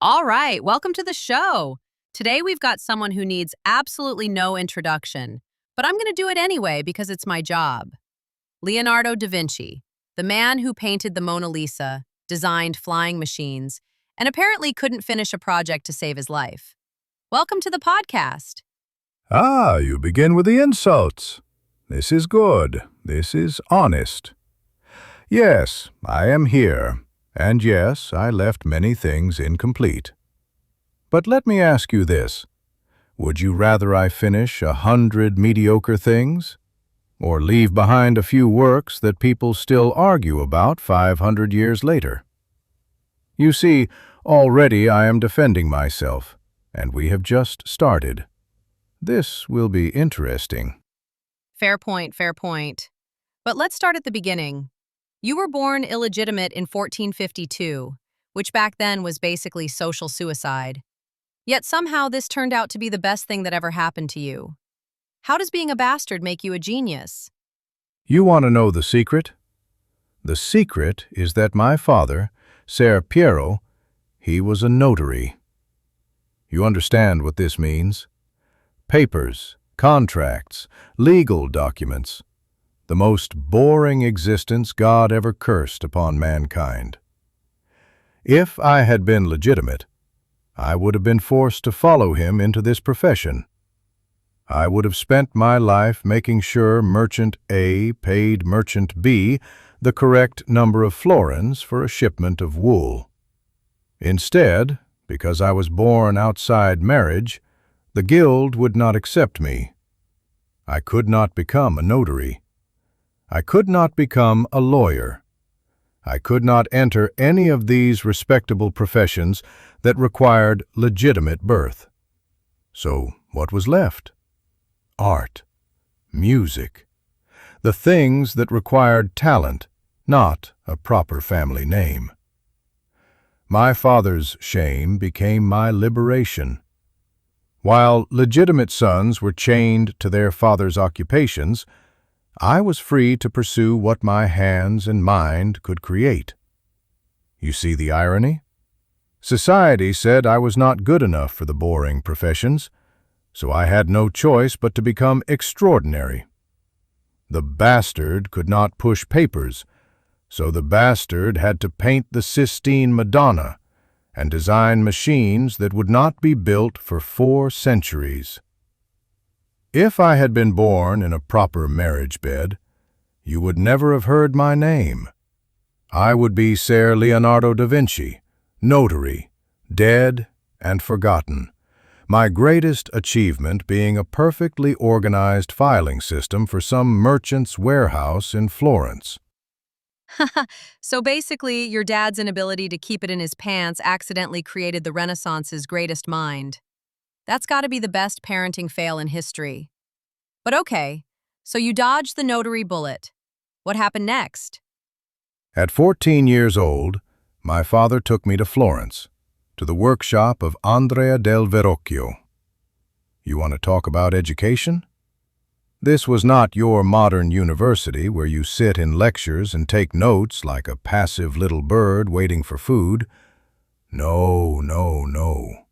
All right, welcome to the show. Today we've got someone who needs absolutely no introduction, but I'm going to do it anyway because it's my job. Leonardo da Vinci, the man who painted the Mona Lisa, designed flying machines, and apparently couldn't finish a project to save his life. Welcome to the podcast. You begin with the insults. This is good. This is honest. Yes, I am here. And yes, I left many things incomplete. But let me ask you this. Would you rather I finish 100 mediocre things? Or leave behind a few works that people still argue about 500 years later? You see, already I am defending myself, and we have just started. This will be interesting. Fair point, fair point. But let's start at the beginning. You were born illegitimate in 1452, which back then was basically social suicide. Yet somehow this turned out to be the best thing that ever happened to you. How does being a bastard make you a genius? You want to know the secret? The secret is that my father, Ser Piero, he was a notary. You understand what this means? Papers, contracts, legal documents. The most boring existence God ever cursed upon mankind. If I had been legitimate, I would have been forced to follow him into this profession. I would have spent my life making sure Merchant A paid Merchant B the correct number of florins for a shipment of wool. Instead, because I was born outside marriage, the guild would not accept me. I could not become a notary. I could not become a lawyer. I could not enter any of these respectable professions that required legitimate birth. So what was left? Art, music, the things that required talent, not a proper family name. My father's shame became my liberation. While legitimate sons were chained to their father's occupations, I was free to pursue what my hands and mind could create. You see the irony? Society said I was not good enough for the boring professions, so I had no choice but to become extraordinary. The bastard could not push papers, so the bastard had to paint the Sistine Madonna and design machines that would not be built for 4 centuries. If I had been born in a proper marriage bed, you would never have heard my name. I would be Ser Leonardo da Vinci, notary, dead and forgotten, my greatest achievement being a perfectly organized filing system for some merchant's warehouse in Florence. So basically, your dad's inability to keep it in his pants accidentally created the Renaissance's greatest mind. That's got to be the best parenting fail in history. But okay, so you dodged the notary bullet. What happened next? At 14 years old, my father took me to Florence, to the workshop of Andrea del Verrocchio. You want to talk about education? This was not your modern university where you sit in lectures and take notes like a passive little bird waiting for food. No, no, no.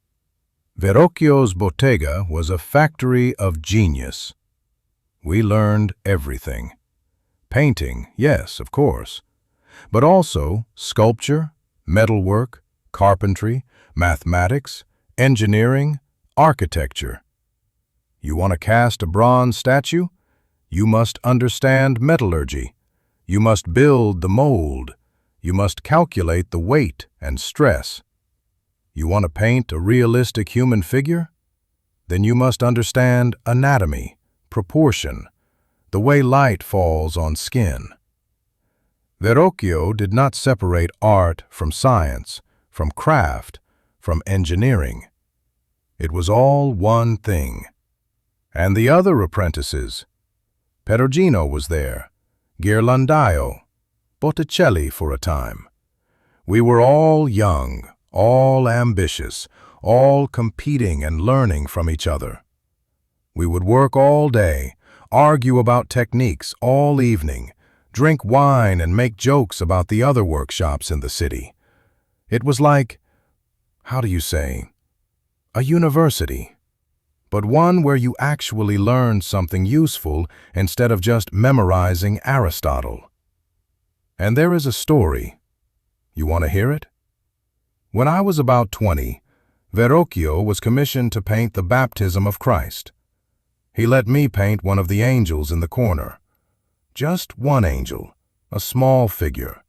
Verrocchio's bottega was a factory of genius. We learned everything. Painting, yes, of course, but also sculpture, metalwork, carpentry, mathematics, engineering, architecture. You want to cast a bronze statue? You must understand metallurgy. You must build the mold. You must calculate the weight and stress. You want to paint a realistic human figure? Then you must understand anatomy, proportion, the way light falls on skin. Verrocchio did not separate art from science, from craft, from engineering. It was all one thing. And the other apprentices. Perugino was there, Ghirlandaio, Botticelli for a time. We were all young, all ambitious, all competing and learning from each other. We would work all day, argue about techniques all evening, drink wine and make jokes about the other workshops in the city. It was like how do you say, a university, but one where you actually learn something useful instead of just memorizing Aristotle. And there is a story. You want to hear it? When I was about 20, Verrocchio was commissioned to paint the baptism of Christ. He let me paint one of the angels in the corner. Just one angel, a small figure.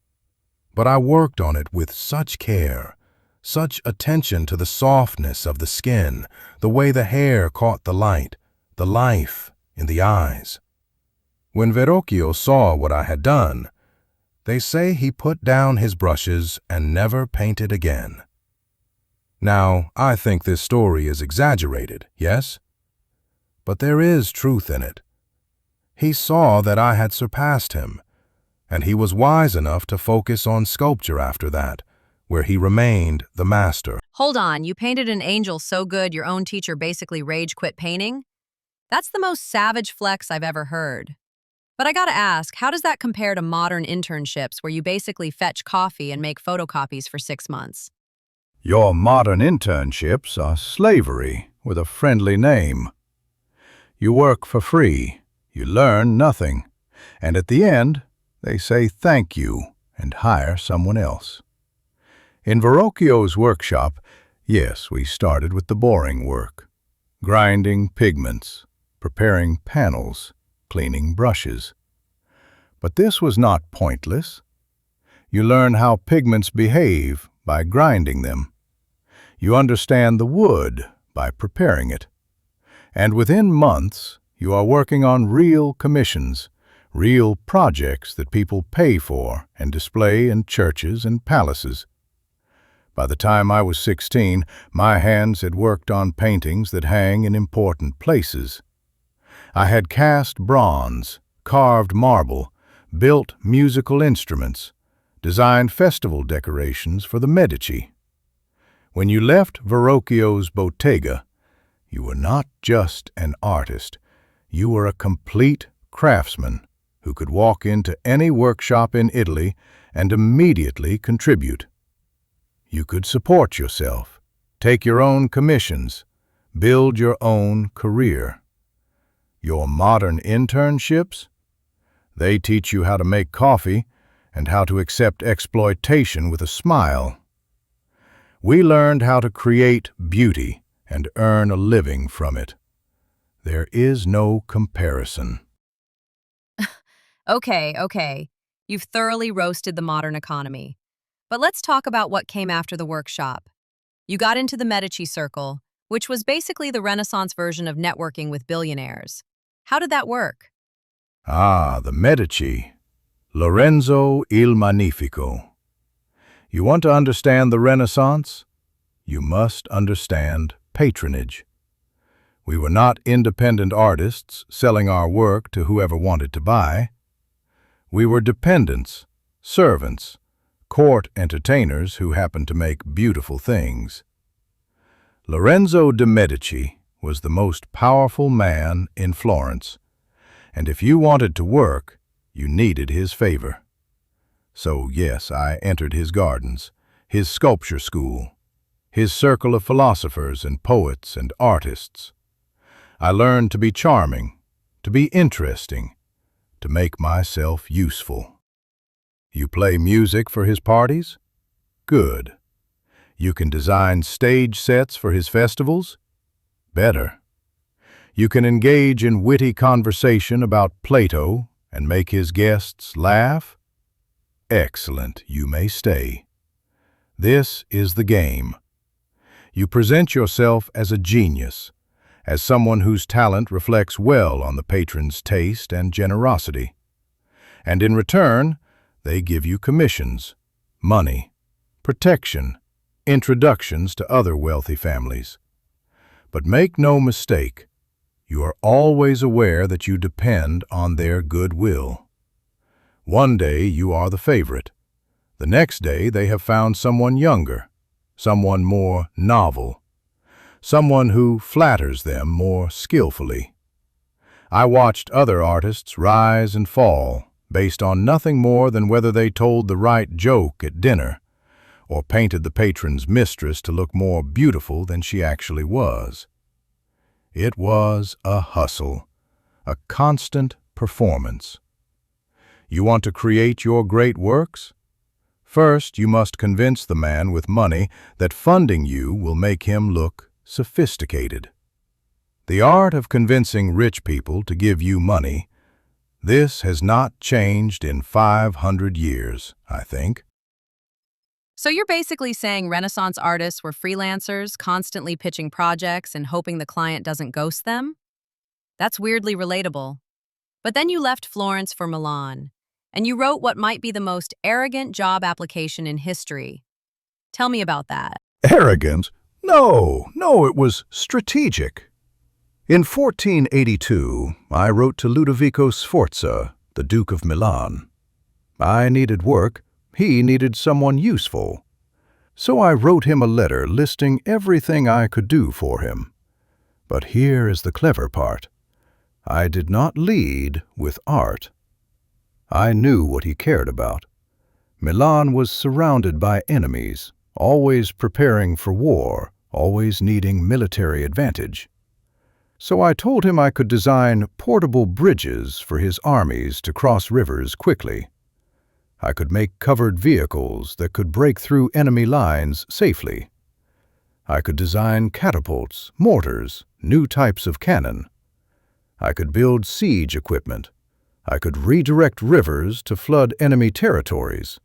But I worked on it with such care, such attention to the softness of the skin, the way the hair caught the light, the life in the eyes. When Verrocchio saw what I had done, they say he put down his brushes and never painted again. Now, I think this story is exaggerated, yes? But there is truth in it. He saw that I had surpassed him, and he was wise enough to focus on sculpture after that, where he remained the master. Hold on, you painted an angel so good your own teacher basically rage quit painting? That's the most savage flex I've ever heard. But I gotta ask, how does that compare to modern internships where you basically fetch coffee and make photocopies for 6 months? Your modern internships are slavery with a friendly name. You work for free, you learn nothing, and at the end, they say thank you and hire someone else. In Verrocchio's workshop, yes, we started with the boring work, grinding pigments, preparing panels, cleaning brushes. But this was not pointless. You learn how pigments behave by grinding them. You understand the wood by preparing it. And within months, you are working on real commissions, real projects that people pay for and display in churches and palaces. By the time I was 16, my hands had worked on paintings that hang in important places. I had cast bronze, carved marble, built musical instruments, designed festival decorations for the Medici. When you left Verrocchio's bottega, you were not just an artist, you were a complete craftsman who could walk into any workshop in Italy and immediately contribute. You could support yourself, take your own commissions, build your own career. Your modern internships? They teach you how to make coffee and how to accept exploitation with a smile. We learned how to create beauty and earn a living from it. There is no comparison. Okay. You've thoroughly roasted the modern economy. But let's talk about what came after the workshop. You got into the Medici Circle, which was basically the Renaissance version of networking with billionaires. How did that work? The Medici. Lorenzo il Magnifico. You want to understand the Renaissance? You must understand patronage. We were not independent artists selling our work to whoever wanted to buy. We were dependents, servants, court entertainers who happened to make beautiful things. Lorenzo de' Medici was the most powerful man in Florence, and if you wanted to work, you needed his favor. So yes, I entered his gardens, his sculpture school, his circle of philosophers and poets and artists. I learned to be charming, to be interesting, to make myself useful. You play music for his parties? Good. You can design stage sets for his festivals? Better. You can engage in witty conversation about Plato and make his guests laugh? Excellent, you may stay. This is the game. You present yourself as a genius, as someone whose talent reflects well on the patron's taste and generosity. And in return, they give you commissions, money, protection, introductions to other wealthy families. But make no mistake, you are always aware that you depend on their goodwill. One day you are the favorite. The next day they have found someone younger, someone more novel, someone who flatters them more skillfully. I watched other artists rise and fall based on nothing more than whether they told the right joke at dinner, or painted the patron's mistress to look more beautiful than she actually was. It was a hustle, a constant performance. You want to create your great works? First, you must convince the man with money that funding you will make him look sophisticated. The art of convincing rich people to give you money, this has not changed in 500 years, I think. So you're basically saying Renaissance artists were freelancers, constantly pitching projects and hoping the client doesn't ghost them? That's weirdly relatable. But then you left Florence for Milan, and you wrote what might be the most arrogant job application in history. Tell me about that. Arrogant? No, it was strategic. In 1482, I wrote to Ludovico Sforza, the Duke of Milan. I needed work, he needed someone useful. So I wrote him a letter listing everything I could do for him. But here is the clever part. I did not lead with art. I knew what he cared about. Milan was surrounded by enemies, always preparing for war, always needing military advantage. So I told him I could design portable bridges for his armies to cross rivers quickly. I could make covered vehicles that could break through enemy lines safely. I could design catapults, mortars, new types of cannon. I could build siege equipment. I could redirect rivers to flood enemy territories.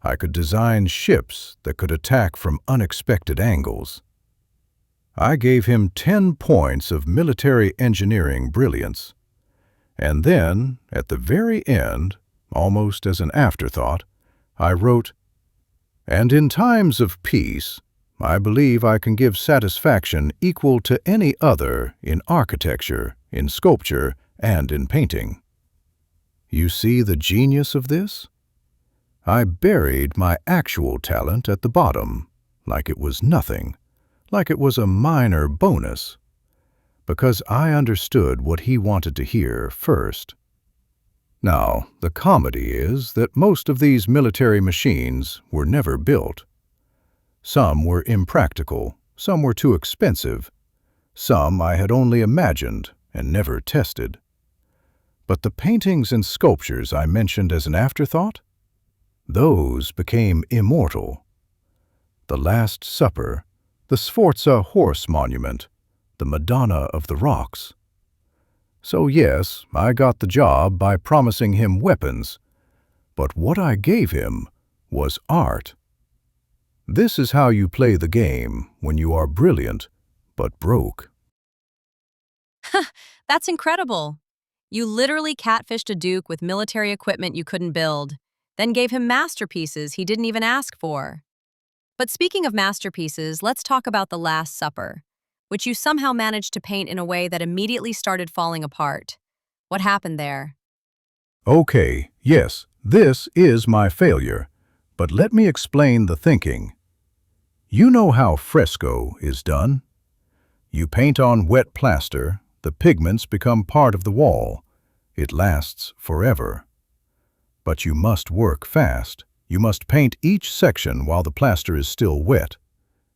I could design ships that could attack from unexpected angles. I gave him 10 points of military engineering brilliance. And then, at the very end, almost as an afterthought, I wrote, "And in times of peace, I believe I can give satisfaction equal to any other in architecture, in sculpture, and in painting." You see the genius of this? I buried my actual talent at the bottom, like it was nothing, like it was a minor bonus, because I understood what he wanted to hear first. Now, the comedy is that most of these military machines were never built. Some were impractical, some were too expensive, some I had only imagined and never tested. But the paintings and sculptures I mentioned as an afterthought, those became immortal. The Last Supper, the Sforza horse monument, the Madonna of the Rocks. So yes, I got the job by promising him weapons, but what I gave him was art. This is how you play the game when you are brilliant, but broke. That's incredible. You literally catfished a duke with military equipment you couldn't build, then gave him masterpieces he didn't even ask for. But speaking of masterpieces, let's talk about The Last Supper, which you somehow managed to paint in a way that immediately started falling apart. What happened there? Okay, yes, this is my failure, but let me explain the thinking. You know how fresco is done? You paint on wet plaster, the pigments become part of the wall. It lasts forever. But you must work fast. You must paint each section while the plaster is still wet,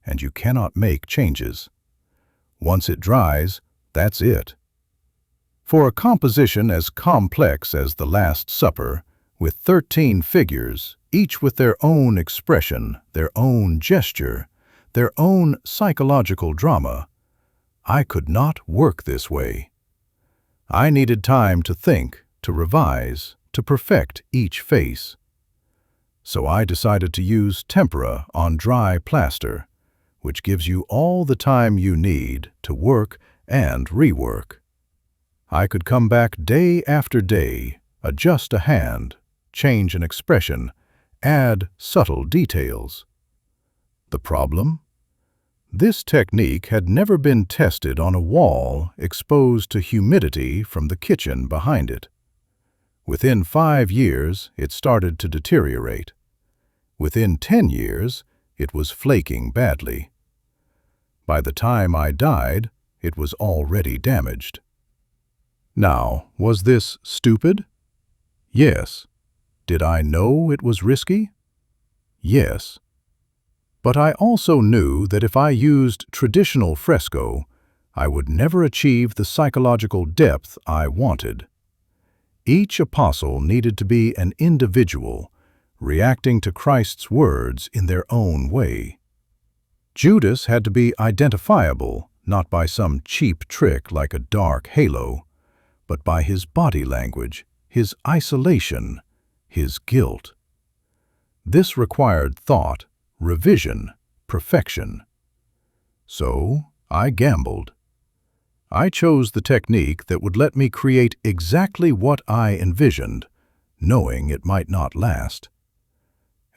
and you cannot make changes. Once it dries, that's it. For a composition as complex as The Last Supper, with 13 figures, each with their own expression, their own gesture, their own psychological drama, I could not work this way. I needed time to think, to revise, to perfect each face. So I decided to use tempera on dry plaster, which gives you all the time you need to work and rework. I could come back day after day, adjust a hand, change an expression, add subtle details. The problem? This technique had never been tested on a wall exposed to humidity from the kitchen behind it. Within 5 years, it started to deteriorate. Within 10 years, it was flaking badly. By the time I died, it was already damaged. Now, was this stupid? Yes. Did I know it was risky? Yes. But I also knew that if I used traditional fresco, I would never achieve the psychological depth I wanted. Each apostle needed to be an individual, reacting to Christ's words in their own way. Judas had to be identifiable, not by some cheap trick like a dark halo, but by his body language, his isolation, his guilt. This required thought, revision, perfection. So I gambled. I chose the technique that would let me create exactly what I envisioned, knowing it might not last.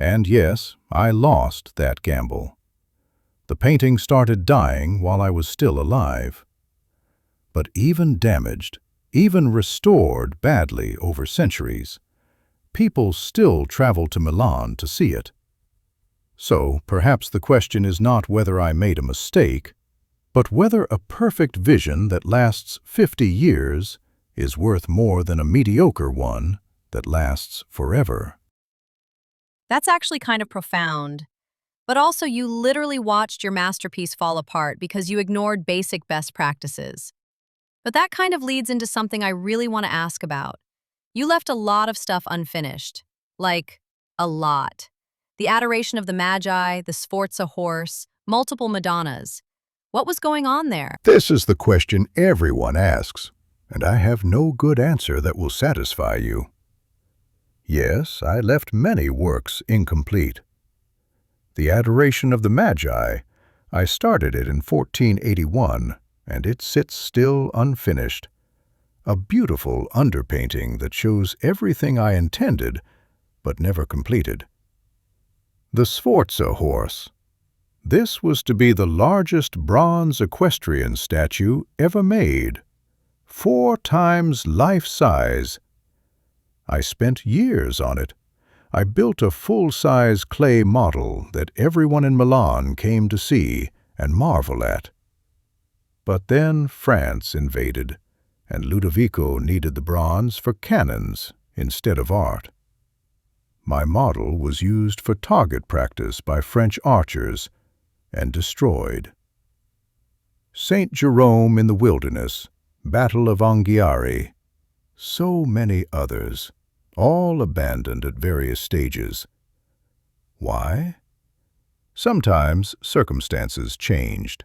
And yes, I lost that gamble. The painting started dying while I was still alive. But even damaged, even restored badly over centuries, people still travel to Milan to see it. So perhaps the question is not whether I made a mistake, but whether a perfect vision that lasts 50 years is worth more than a mediocre one that lasts forever. That's actually kind of profound. But also, you literally watched your masterpiece fall apart because you ignored basic best practices. But that kind of leads into something I really want to ask about. You left a lot of stuff unfinished. Like, a lot. The Adoration of the Magi, the Sforza horse, multiple Madonnas. What was going on there? This is the question everyone asks, and I have no good answer that will satisfy you. Yes, I left many works incomplete. The Adoration of the Magi, I started it in 1481, and it sits still unfinished. A beautiful underpainting that shows everything I intended, but never completed. The Sforza horse. This was to be the largest bronze equestrian statue ever made, 4 times life-size. I spent years on it. I built a full-size clay model that everyone in Milan came to see and marvel at. But then France invaded, and Ludovico needed the bronze for cannons instead of art. My model was used for target practice by French archers and destroyed. Saint Jerome in the Wilderness, Battle of Anghiari, so many others, all abandoned at various stages. Why? Sometimes circumstances changed.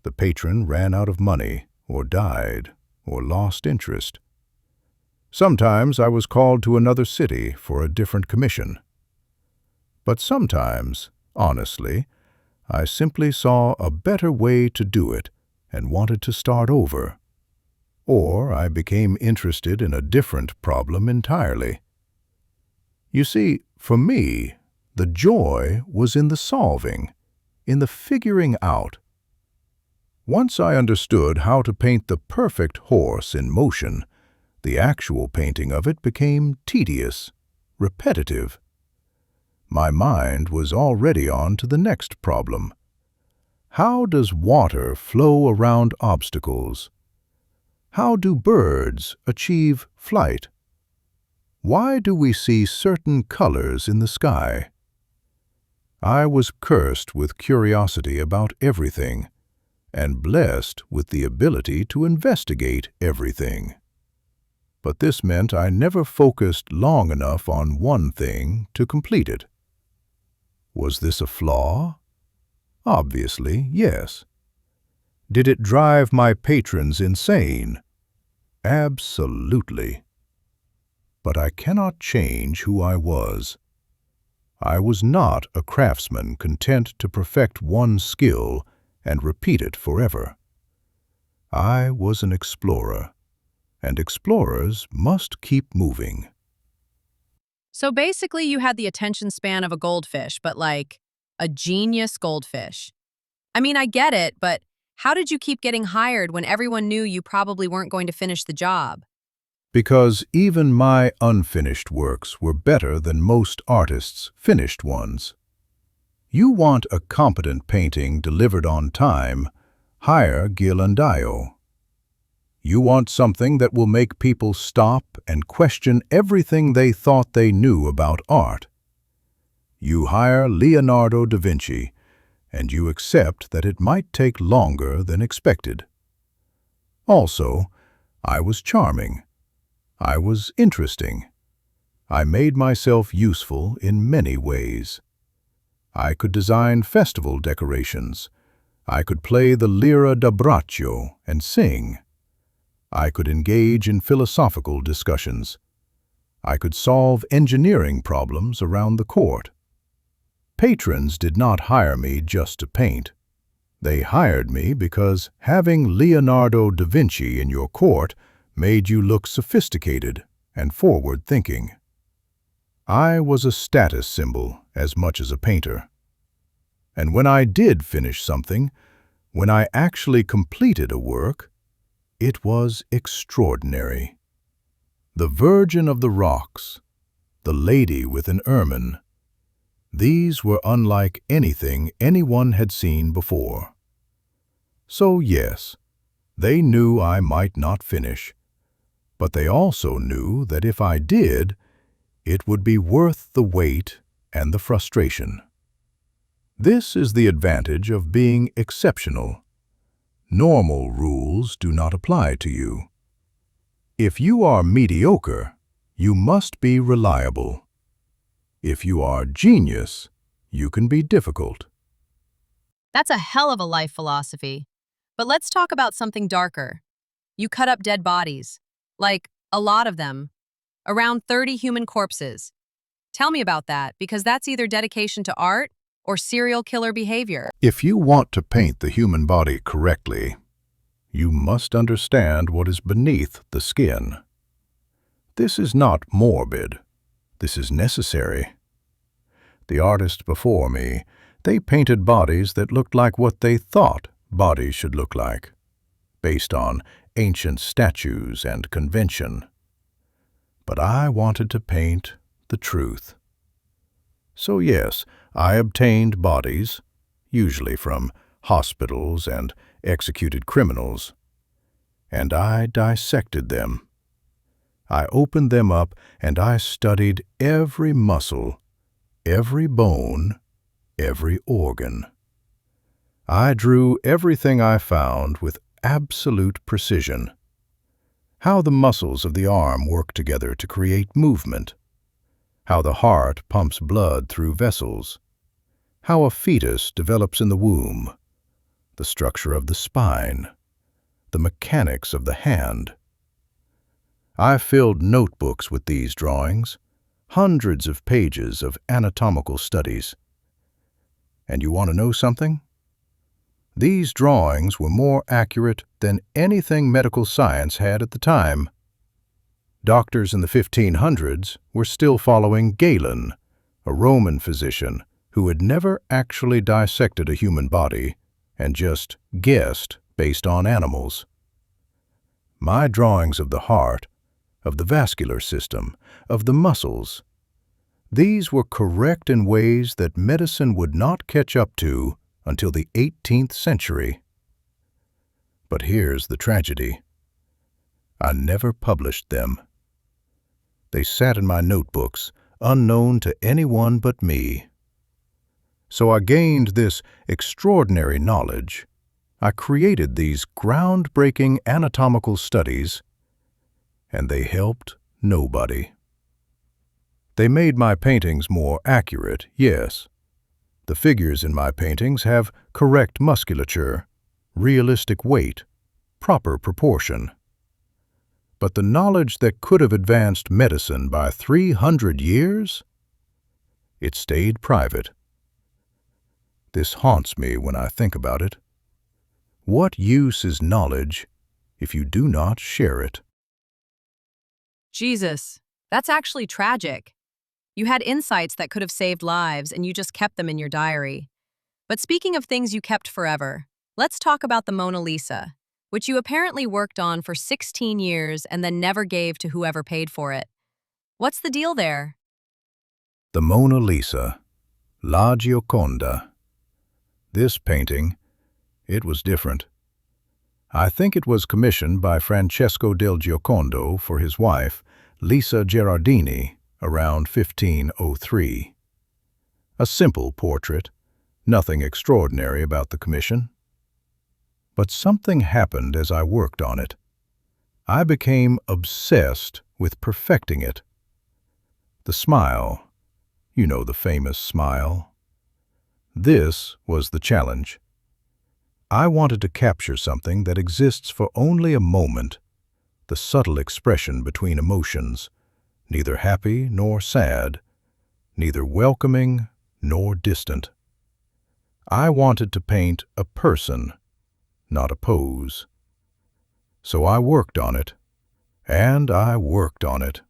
The patron ran out of money, or died, or lost interest. Sometimes I was called to another city for a different commission. But sometimes, honestly, I simply saw a better way to do it and wanted to start over. Or I became interested in a different problem entirely. You see, for me, the joy was in the solving, in the figuring out. Once I understood how to paint the perfect horse in motion, the actual painting of it became tedious, repetitive. My mind was already on to the next problem. How does water flow around obstacles? How do birds achieve flight? Why do we see certain colors in the sky? I was cursed with curiosity about everything, and blessed with the ability to investigate everything. But this meant I never focused long enough on one thing to complete it. Was this a flaw? Obviously, yes. Did it drive my patrons insane? Absolutely. But I cannot change who I was. I was not a craftsman content to perfect one skill and repeat it forever. I was an explorer, and explorers must keep moving. So basically, you had the attention span of a goldfish, but like a genius goldfish. I mean, I get it, but how did you keep getting hired when everyone knew you probably weren't going to finish the job? Because even my unfinished works were better than most artists' finished ones. You want a competent painting delivered on time, hire Ghirlandaio. You want something that will make people stop and question everything they thought they knew about art. You hire Leonardo da Vinci, and you accept that it might take longer than expected. Also, I was charming. I was interesting. I made myself useful in many ways. I could design festival decorations. I could play the lira da braccio and sing. I could engage in philosophical discussions. I could solve engineering problems around the court. Patrons did not hire me just to paint. They hired me because having Leonardo da Vinci in your court made you look sophisticated and forward-thinking. I was a status symbol as much as a painter. And when I did finish something, when I actually completed a work, it was extraordinary. The Virgin of the Rocks, the Lady with an Ermine, these were unlike anything anyone had seen before. So yes, they knew I might not finish, but they also knew that if I did, it would be worth the wait and the frustration. This is the advantage of being exceptional. Normal rules do not apply to you. If you are mediocre, you must be reliable. If you are genius, you can be difficult. That's a hell of a life philosophy. But let's talk about something darker. You cut up dead bodies. Like, a lot of them. Around 30 human corpses. Tell me about that, because that's either dedication to art or serial killer behavior. If you want to paint the human body correctly, you must understand what is beneath the skin. This is not morbid. This is necessary. The artists before me, they painted bodies that looked like what they thought bodies should look like, based on ancient statues and convention. But I wanted to paint the truth. So yes, I obtained bodies, usually from hospitals and executed criminals, and I dissected them. I opened them up and I studied every muscle, every bone, every organ. I drew everything I found with absolute precision. How the muscles of the arm work together to create movement. How the heart pumps blood through vessels. How a fetus develops in the womb. The structure of the spine. The mechanics of the hand. I filled notebooks with these drawings, hundreds of pages of anatomical studies. And you want to know something? These drawings were more accurate than anything medical science had at the time. Doctors in the 1500s were still following Galen, a Roman physician who had never actually dissected a human body and just guessed based on animals. My drawings of the heart, of the vascular system, of the muscles, these were correct in ways that medicine would not catch up to until the 18th century. But here's the tragedy. I never published them. They sat in my notebooks, unknown to anyone but me. So I gained this extraordinary knowledge. I created these groundbreaking anatomical studies, and they helped nobody. They made my paintings more accurate, yes. The figures in my paintings have correct musculature, realistic weight, proper proportion. But the knowledge that could have advanced medicine by 300 years? It stayed private. This haunts me when I think about it. What use is knowledge if you do not share it? Jesus, that's actually tragic. You had insights that could have saved lives and you just kept them in your diary. But speaking of things you kept forever, let's talk about the Mona Lisa, which you apparently worked on for 16 years and then never gave to whoever paid for it. What's the deal there? The Mona Lisa, La Gioconda. This painting, it was different. I think it was commissioned by Francesco del Giocondo for his wife, Lisa Gherardini, around 1503. A simple portrait, Nothing extraordinary about the commission. But something happened as I worked on it. I became obsessed with perfecting it. The smile, you know, the famous smile. This was the challenge. I wanted to capture something that exists for only a moment, the subtle expression between emotions, neither happy nor sad, neither welcoming nor distant. I wanted to paint a person, not a pose. So I worked on it, and I worked on it.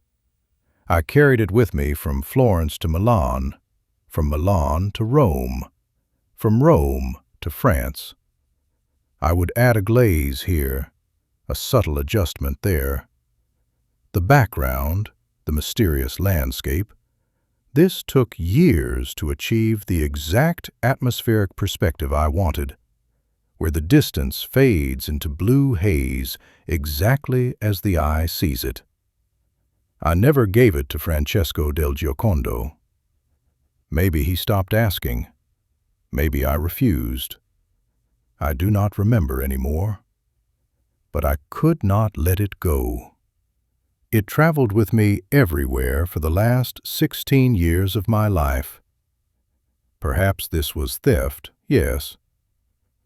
I carried it with me from Florence to Milan, from Milan to Rome, from Rome to France. I would add a glaze here, a subtle adjustment there. The background, the mysterious landscape, this took years to achieve the exact atmospheric perspective I wanted, where the distance fades into blue haze exactly as the eye sees it. I never gave it to Francesco del Giocondo. Maybe he stopped asking. Maybe I refused. I do not remember anymore. But I could not let it go. It traveled with me everywhere for the last 16 years of my life. Perhaps this was theft, yes.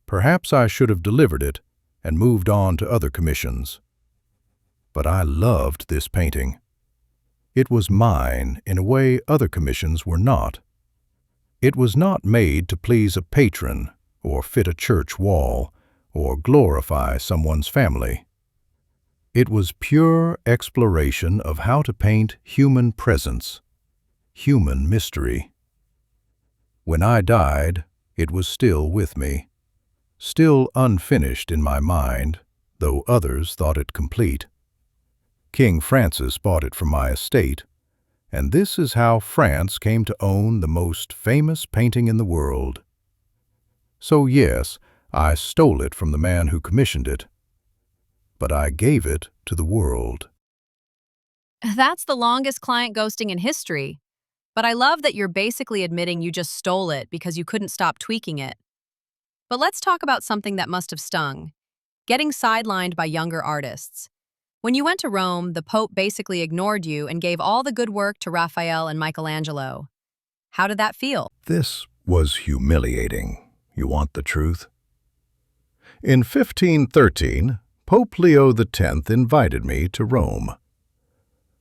Perhaps I should have delivered it and moved on to other commissions. But I loved this painting. It was mine in a way other commissions were not. It was not made to please a patron or fit a church wall or glorify someone's family. It was pure exploration of how to paint human presence, human mystery. When I died, it was still with me, still unfinished in my mind, though others thought it complete. King Francis bought it from my estate, and this is how France came to own the most famous painting in the world. So yes, I stole it from the man who commissioned it, but I gave it to the world. That's the longest client ghosting in history. But I love that you're basically admitting you just stole it because you couldn't stop tweaking it. But let's talk about something that must have stung: getting sidelined by younger artists. When you went to Rome, the Pope basically ignored you and gave all the good work to Raphael and Michelangelo. How did that feel? This was humiliating. You want the truth? In 1513, Pope Leo X invited me to Rome.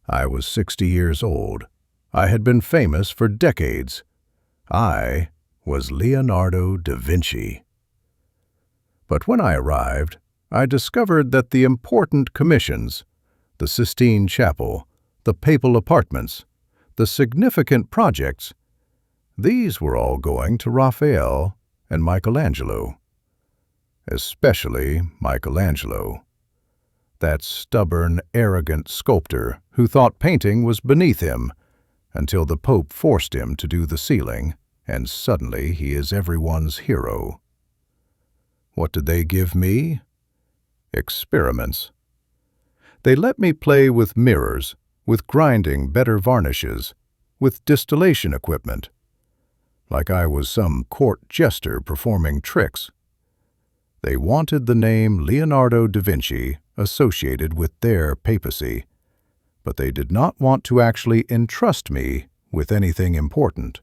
I was 60 years old. I had been famous for decades. I was Leonardo da Vinci. But when I arrived, I discovered that the important commissions, the Sistine Chapel, the papal apartments, the significant projects, these were all going to Raphael and Michelangelo. Especially Michelangelo, that stubborn, arrogant sculptor who thought painting was beneath him until the Pope forced him to do the ceiling, and suddenly he is everyone's hero. What did they give me? Experiments. They let me play with mirrors, with grinding better varnishes, with distillation equipment, like I was some court jester performing tricks. They wanted the name Leonardo da Vinci associated with their papacy, but they did not want to actually entrust me with anything important.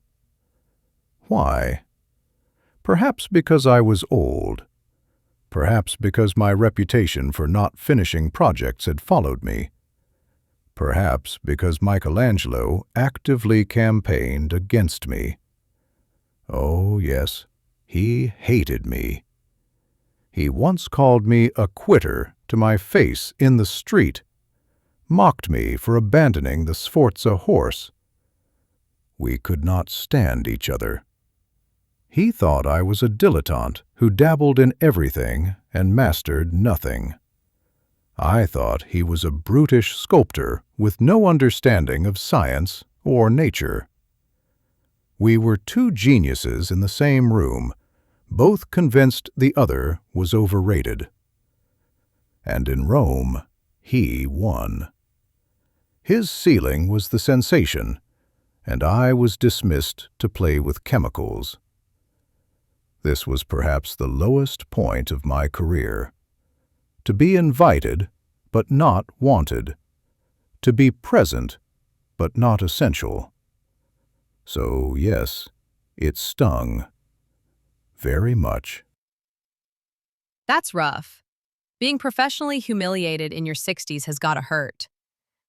Why? Perhaps because I was old. Perhaps because my reputation for not finishing projects had followed me. Perhaps because Michelangelo actively campaigned against me. Oh, yes, he hated me. He once called me a quitter to my face in the street, mocked me for abandoning the Sforza horse. We could not stand each other. He thought I was a dilettante who dabbled in everything and mastered nothing. I thought he was a brutish sculptor with no understanding of science or nature. We were two geniuses in the same room, both convinced the other was overrated. And in Rome, he won. His ceiling was the sensation, and I was dismissed to play with chemicals. This was perhaps the lowest point of my career. To be invited, but not wanted. To be present, but not essential. So, yes, it stung. Very much. That's rough. Being professionally humiliated in your 60s has gotta hurt.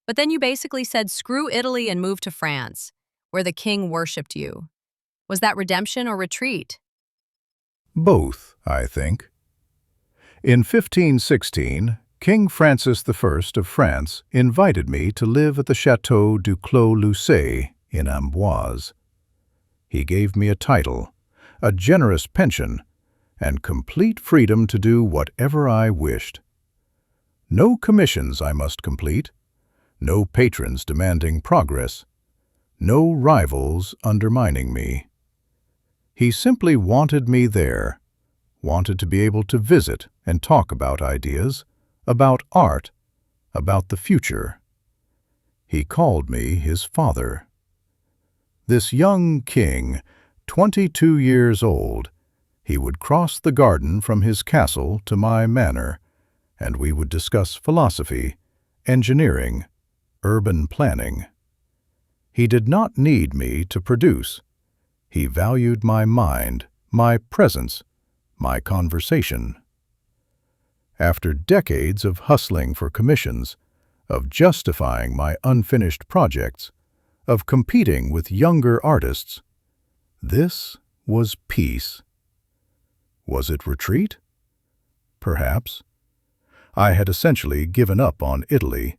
But then you basically said screw Italy and moved to France, where the king worshipped you. Was that redemption or retreat? Both, I think. In 1516, King Francis I of France invited me to live at the Château du Clos-Lucé in Amboise. He gave me a title, a generous pension, and complete freedom to do whatever I wished. No commissions I must complete, no patrons demanding progress, no rivals undermining me. He simply wanted me there, wanted to be able to visit and talk about ideas, about art, about the future. He called me his father. This young king, 22 years old, he would cross the garden from his castle to my manor, and we would discuss philosophy, engineering, urban planning. He did not need me to produce. He valued my mind, my presence, my conversation. After decades of hustling for commissions, of justifying my unfinished projects, of competing with younger artists, this was peace. Was it retreat? Perhaps. I had essentially given up on Italy,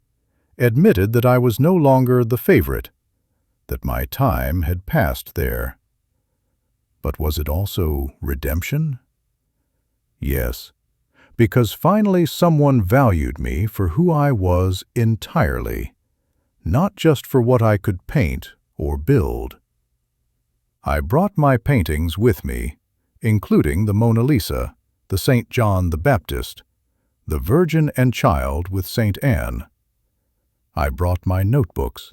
admitted that I was no longer the favorite, that my time had passed there. But was it also redemption? Yes, because finally someone valued me for who I was entirely, not just for what I could paint or build. I brought my paintings with me, including the Mona Lisa, the St. John the Baptist, the Virgin and Child with St. Anne. I brought my notebooks.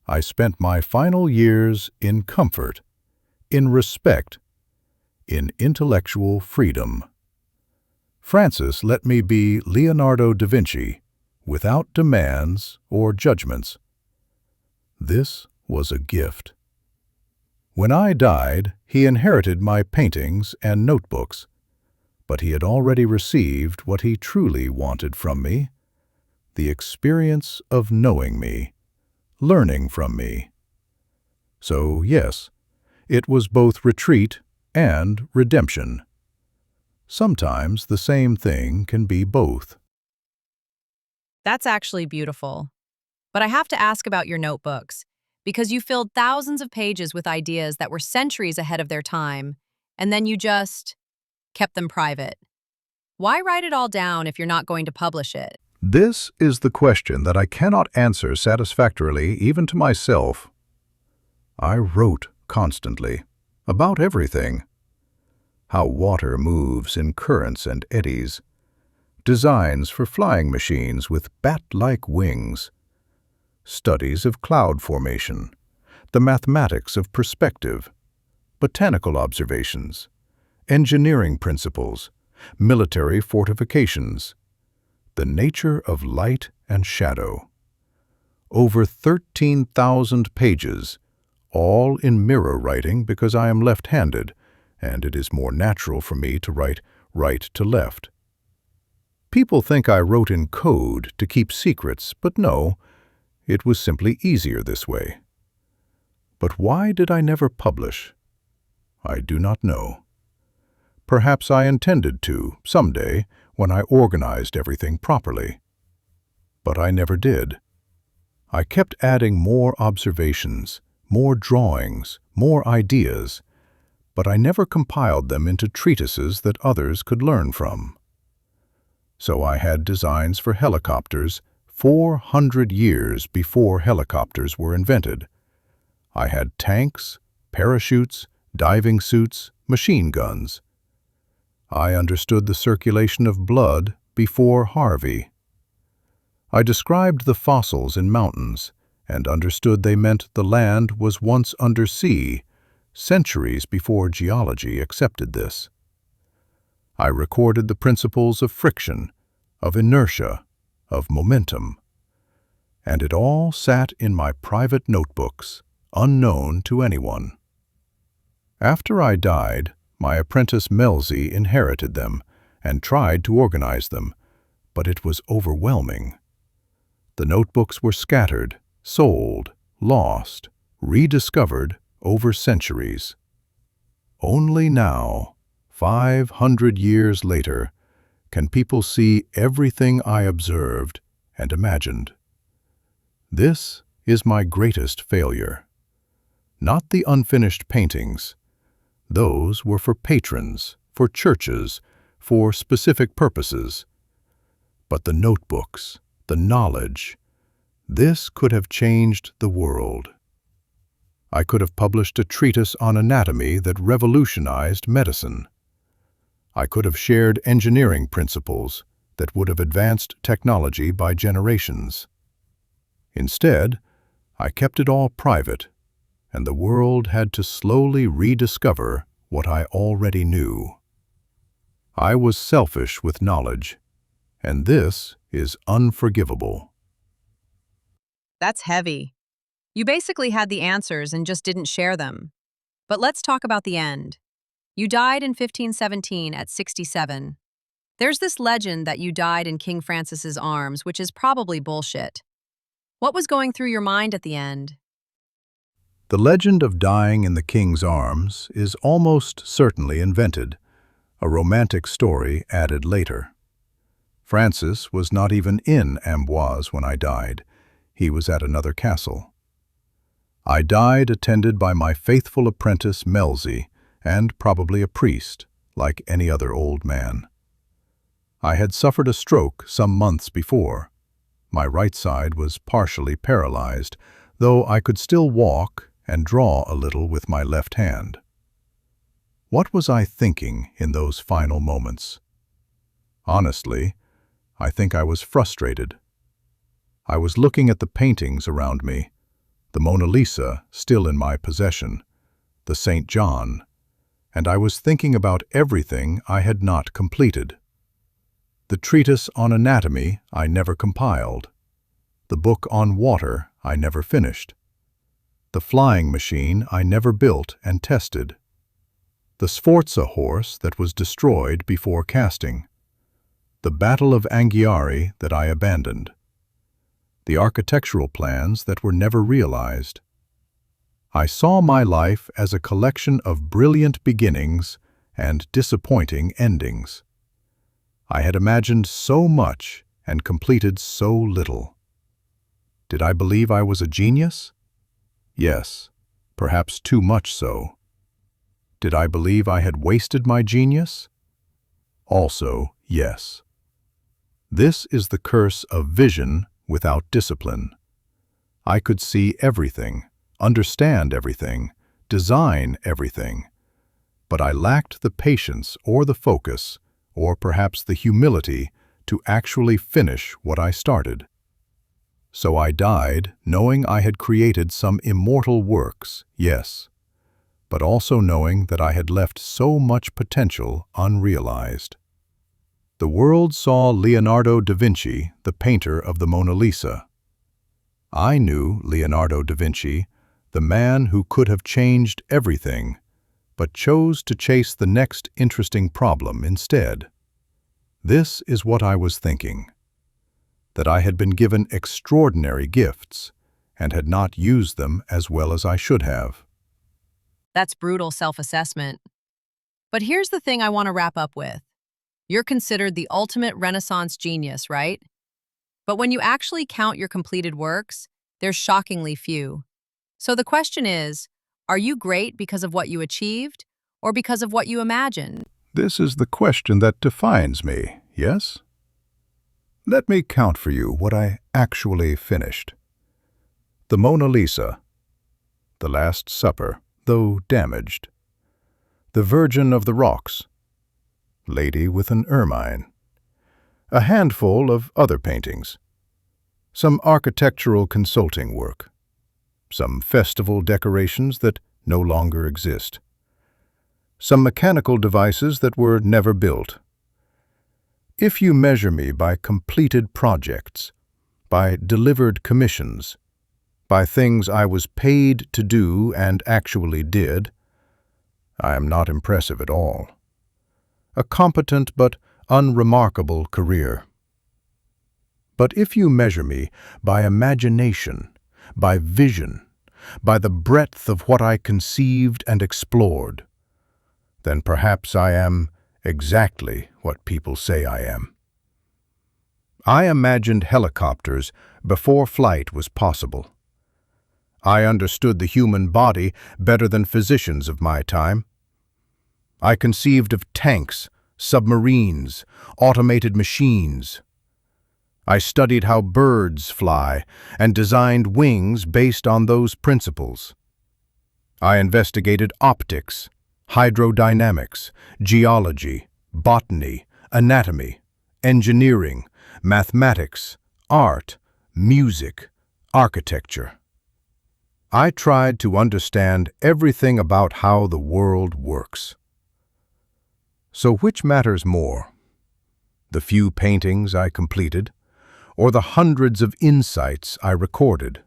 I spent my final years in comfort, in respect, in intellectual freedom. Francis let me be Leonardo da Vinci, without demands or judgments. This was a gift. When I died, he inherited my paintings and notebooks, but he had already received what he truly wanted from me, the experience of knowing me, learning from me. So, yes, it was both retreat and redemption. Sometimes the same thing can be both. That's actually beautiful. But I have to ask about your notebooks, because you filled thousands of pages with ideas that were centuries ahead of their time, and then you just kept them private. Why write it all down if you're not going to publish it? This is the question that I cannot answer satisfactorily even to myself. I wrote constantly, about everything. How water moves in currents and eddies, designs for flying machines with bat-like wings, studies of cloud formation, the mathematics of perspective, botanical observations, engineering principles, military fortifications, the nature of light and shadow. Over 13,000 pages, all in mirror writing because I am left-handed, and it is more natural for me to write right to left. People think I wrote in code to keep secrets, but no, it was simply easier this way. But why did I never publish? I do not know. Perhaps I intended to, someday, when I organized everything properly. But I never did. I kept adding more observations, more drawings, more ideas, but I never compiled them into treatises that others could learn from. So I had designs for helicopters 400 years before helicopters were invented. I had tanks, parachutes, diving suits, machine guns. I understood the circulation of blood before Harvey. I described the fossils in mountains and understood they meant the land was once under sea, centuries before geology accepted this. I recorded the principles of friction, of inertia, of momentum, and it all sat in my private notebooks, unknown to anyone. After I died, my apprentice Melzi inherited them and tried to organize them, but it was overwhelming. The notebooks were scattered, sold, lost, rediscovered over centuries. Only now, 500 years later, can people see everything I observed and imagined. This is my greatest failure. Not the unfinished paintings. Those were for patrons, for churches, for specific purposes. But the notebooks, the knowledge, this could have changed the world. I could have published a treatise on anatomy that revolutionized medicine. I could have shared engineering principles that would have advanced technology by generations. Instead, I kept it all private, and the world had to slowly rediscover what I already knew. I was selfish with knowledge, and this is unforgivable. That's heavy. You basically had the answers and just didn't share them. But let's talk about the end. You died in 1517 at 67. There's this legend that you died in King Francis's arms, which is probably bullshit. What was going through your mind at the end? The legend of dying in the king's arms is almost certainly invented, a romantic story added later. Francis was not even in Amboise when I died. He was at another castle. I died attended by my faithful apprentice Melzi, and probably a priest, like any other old man. I had suffered a stroke some months before. My right side was partially paralyzed, though I could still walk and draw a little with my left hand. What was I thinking in those final moments? Honestly, I think I was frustrated. I was looking at the paintings around me, the Mona Lisa still in my possession, the St. John, and I was thinking about everything I had not completed. The treatise on anatomy I never compiled. The book on water I never finished. The flying machine I never built and tested. The Sforza horse that was destroyed before casting. The Battle of Anghiari that I abandoned. The architectural plans that were never realized. I saw my life as a collection of brilliant beginnings and disappointing endings. I had imagined so much and completed so little. Did I believe I was a genius? Yes, perhaps too much so. Did I believe I had wasted my genius? Also, yes. This is the curse of vision without discipline. I could see everything, understand everything, design everything, but I lacked the patience or the focus, or perhaps the humility to actually finish what I started. So I died knowing I had created some immortal works, yes, but also knowing that I had left so much potential unrealized. The world saw Leonardo da Vinci, the painter of the Mona Lisa. I knew Leonardo da Vinci, the man who could have changed everything, but chose to chase the next interesting problem instead. This is what I was thinking, that I had been given extraordinary gifts and had not used them as well as I should have. That's brutal self-assessment. But here's the thing I want to wrap up with. You're considered the ultimate Renaissance genius, right? But when you actually count your completed works, there's shockingly few. So the question is, are you great because of what you achieved or because of what you imagined? This is the question that defines me, yes? Let me count for you what I actually finished. The Mona Lisa, The Last Supper, though damaged, The Virgin of the Rocks, Lady with an Ermine, a handful of other paintings, some architectural consulting work, some festival decorations that no longer exist. Some mechanical devices that were never built. If you measure me by completed projects, by delivered commissions, by things I was paid to do and actually did, I am not impressive at all. A competent but unremarkable career. But if you measure me by imagination, by vision, by the breadth of what I conceived and explored, then perhaps I am exactly what people say I am. I imagined helicopters before flight was possible. I understood the human body better than physicians of my time. I conceived of tanks, submarines, automated machines. I studied how birds fly and designed wings based on those principles. I investigated optics, hydrodynamics, geology, botany, anatomy, engineering, mathematics, art, music, architecture. I tried to understand everything about how the world works. So which matters more? The few paintings I completed, or the hundreds of insights I recorded?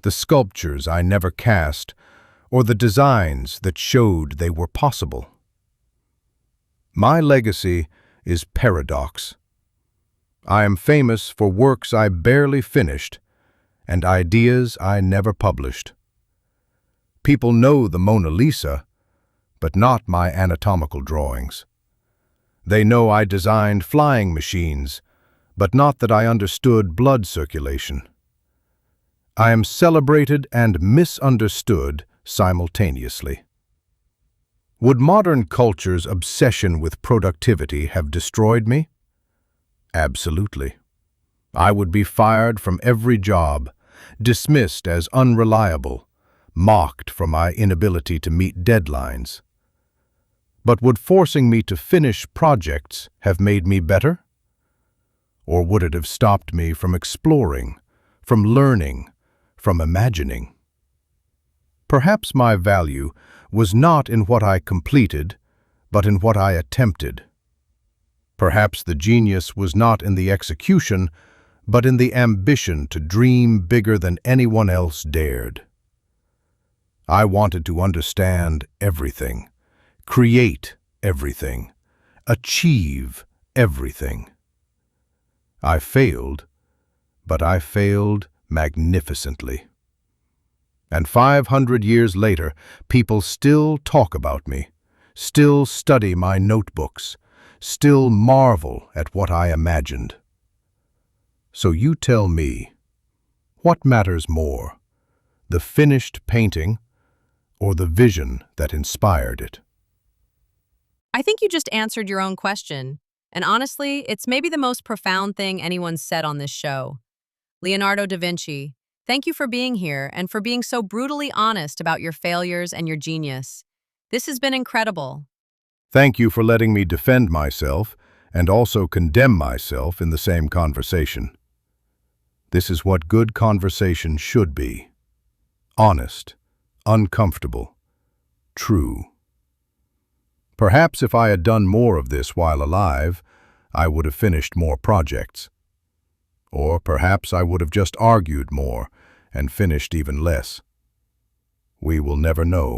The sculptures I never cast, or the designs that showed they were possible? My legacy is paradox. I am famous for works I barely finished and ideas I never published. People know the Mona Lisa, but not my anatomical drawings. They know I designed flying machines, but not that I understood blood circulation. I am celebrated and misunderstood simultaneously. Would modern culture's obsession with productivity have destroyed me? Absolutely. I would be fired from every job, dismissed as unreliable, mocked for my inability to meet deadlines. But would forcing me to finish projects have made me better? Or would it have stopped me from exploring, from learning, from imagining? Perhaps my value was not in what I completed, but in what I attempted. Perhaps the genius was not in the execution, but in the ambition to dream bigger than anyone else dared. I wanted to understand everything, create everything, achieve everything. I failed, but I failed magnificently. And 500 years later, people still talk about me, still study my notebooks, still marvel at what I imagined. So you tell me, what matters more, the finished painting or the vision that inspired it? I think you just answered your own question. And honestly, it's maybe the most profound thing anyone's said on this show. Leonardo da Vinci, thank you for being here and for being so brutally honest about your failures and your genius. This has been incredible. Thank you for letting me defend myself and also condemn myself in the same conversation. This is what good conversation should be. Honest, uncomfortable, true. Perhaps if I had done more of this while alive, I would have finished more projects. Or perhaps I would have just argued more and finished even less. We will never know.